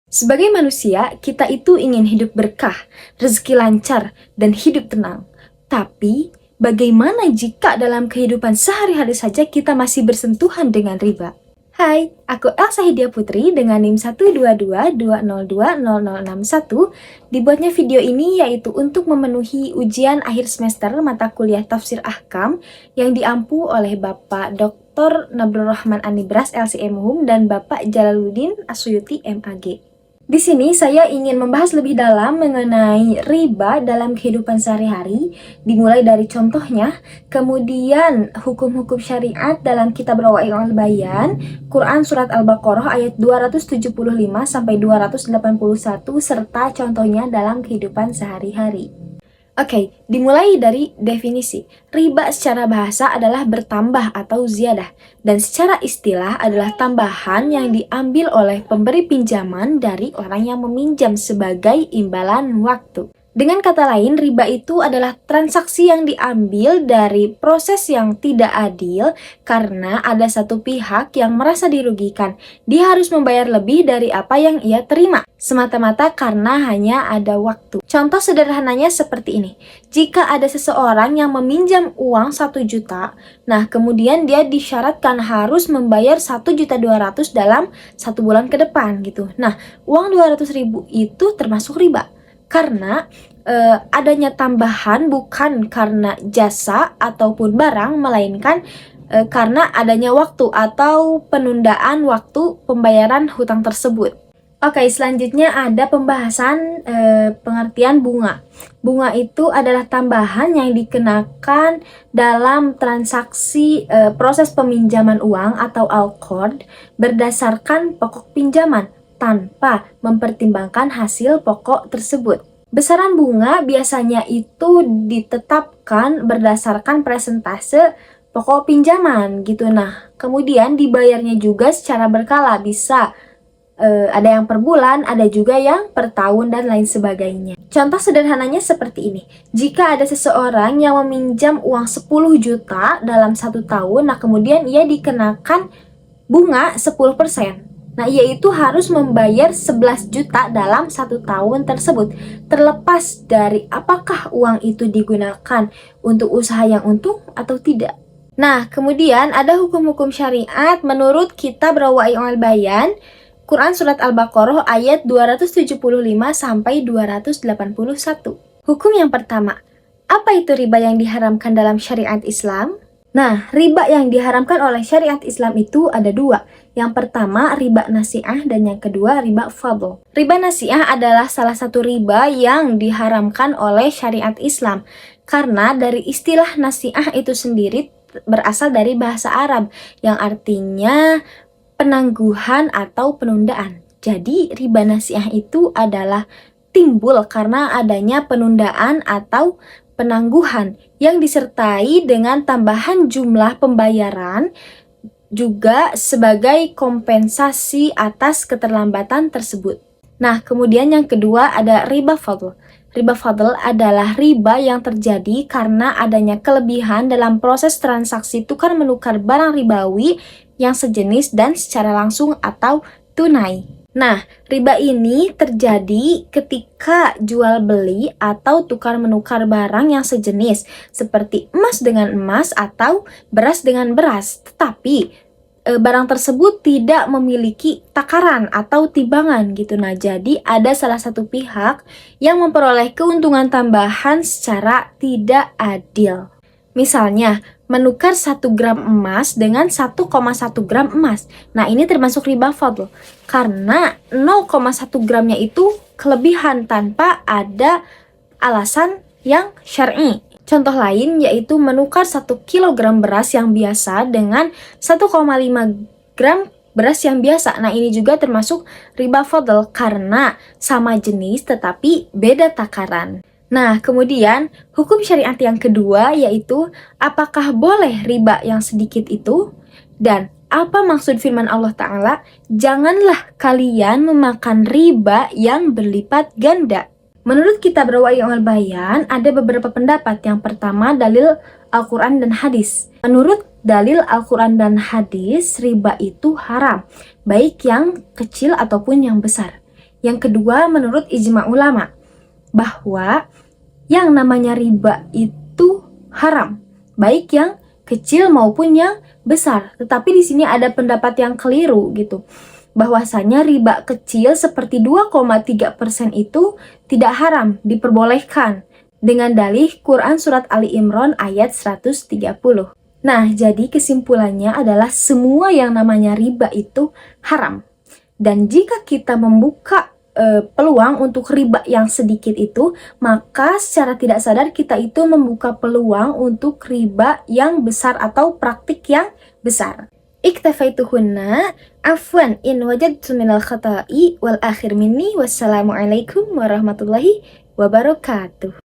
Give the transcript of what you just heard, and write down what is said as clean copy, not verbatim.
Sebagai manusia, kita itu ingin hidup berkah, rezeki lancar, dan hidup tenang. Tapi, bagaimana jika dalam kehidupan sehari-hari saja kita masih bersentuhan dengan riba? Hai, aku Elsa Hidia Putri dengan NIM 12220200061. Dibuatnya video ini yaitu untuk memenuhi ujian akhir semester mata kuliah Tafsir Ahkam yang diampu oleh Bapak Dr. Nabrul Rahman Anibras LCM Hum dan Bapak Jalaluddin Asuyuti MAG. Di sini saya ingin membahas lebih dalam mengenai riba dalam kehidupan sehari-hari, dimulai dari contohnya, kemudian hukum-hukum syariat dalam kitab Rawai'ul Bayan, Quran Surat Al-Baqarah ayat 275 sampai 281 serta contohnya dalam kehidupan sehari-hari. Oke, dimulai dari definisi. Riba secara bahasa adalah bertambah atau ziyadah, dan secara istilah adalah tambahan yang diambil oleh pemberi pinjaman dari orang yang meminjam sebagai imbalan waktu. Dengan kata lain, riba itu adalah transaksi yang diambil dari proses yang tidak adil karena ada satu pihak yang merasa dirugikan. Dia harus membayar lebih dari apa yang ia terima, semata-mata karena hanya ada waktu. Contoh sederhananya seperti ini. Jika ada seseorang yang meminjam uang 1 juta, nah kemudian dia disyaratkan harus membayar 1.200.000 dalam 1 bulan ke depan gitu. Nah, uang 200.000 itu termasuk riba. Karena adanya tambahan bukan karena jasa ataupun barang, melainkan karena adanya waktu atau penundaan waktu pembayaran hutang tersebut. Oke, selanjutnya ada pembahasan pengertian bunga. Bunga itu adalah tambahan yang dikenakan dalam transaksi proses peminjaman uang atau al-qard berdasarkan pokok pinjaman tanpa mempertimbangkan hasil pokok tersebut. Besaran bunga biasanya itu ditetapkan berdasarkan persentase pokok pinjaman gitu. Nah, kemudian dibayarnya juga secara berkala, bisa ada yang per bulan, ada juga yang per tahun dan lain sebagainya. Contoh sederhananya seperti ini. Jika ada seseorang yang meminjam uang 10 juta dalam 1 tahun, nah kemudian ia dikenakan bunga 10%. Nah, yaitu harus membayar 11 juta dalam 1 tahun tersebut, terlepas dari apakah uang itu digunakan untuk usaha yang untung atau tidak. Nah, kemudian ada hukum-hukum syariat menurut kitab Rawai'ul Bayan, Quran Surat Al-Baqarah ayat 275 sampai 281. Hukum yang pertama, apa itu riba yang diharamkan dalam syariat Islam? Nah, riba yang diharamkan oleh syariat Islam itu ada 2. Yang pertama, riba nasi'ah, dan yang kedua, riba fadl. Riba nasi'ah adalah salah satu riba yang diharamkan oleh syariat Islam. Karena dari istilah nasi'ah itu sendiri berasal dari bahasa Arab, yang artinya penangguhan atau penundaan. Jadi, riba nasi'ah itu adalah timbul karena adanya penundaan atau penangguhan yang disertai dengan tambahan jumlah pembayaran juga sebagai kompensasi atas keterlambatan tersebut. Nah, kemudian yang kedua ada riba fadl. Riba fadl adalah riba yang terjadi karena adanya kelebihan dalam proses transaksi tukar-menukar barang ribawi yang sejenis dan secara langsung atau tunai. Nah, riba ini terjadi ketika jual beli atau tukar-menukar barang yang sejenis seperti emas dengan emas atau beras dengan beras, tetapi barang tersebut tidak memiliki takaran atau timbangan gitu. Nah, jadi ada salah satu pihak yang memperoleh keuntungan tambahan secara tidak adil. Misalnya, menukar 1 gram emas dengan 1,1 gram emas. Nah, ini termasuk riba fadl. Karena 0,1 gramnya itu kelebihan tanpa ada alasan yang syar'i. Contoh lain yaitu menukar 1 kilogram beras yang biasa dengan 1,5 gram beras yang biasa. Nah, ini juga termasuk riba fadl karena sama jenis tetapi beda takaran. Nah, kemudian hukum syariat yang kedua yaitu apakah boleh riba yang sedikit itu? Dan apa maksud firman Allah Ta'ala? Janganlah kalian memakan riba yang berlipat ganda. Menurut kitab Rawai'ul Bayan ada beberapa pendapat. Yang pertama dalil Al-Quran dan hadis. Menurut dalil Al-Quran dan hadis, riba itu haram, baik yang kecil ataupun yang besar. Yang kedua, menurut ijma ulama, bahwa yang namanya riba itu haram, baik yang kecil maupun yang besar. Tetapi di sini ada pendapat yang keliru gitu. Bahwasanya riba kecil seperti 2,3% itu tidak haram, diperbolehkan. Dengan dalih Quran Surat Ali Imran ayat 130. Nah, jadi kesimpulannya adalah semua yang namanya riba itu haram. Dan jika kita membuka peluang untuk riba yang sedikit itu, maka secara tidak sadar kita itu membuka peluang untuk riba yang besar atau praktik yang besar. Iktafaituhunna, afwan in wajadtu minal khata'i wal akhir minni, wassalamualaikum warahmatullahi wabarakatuh.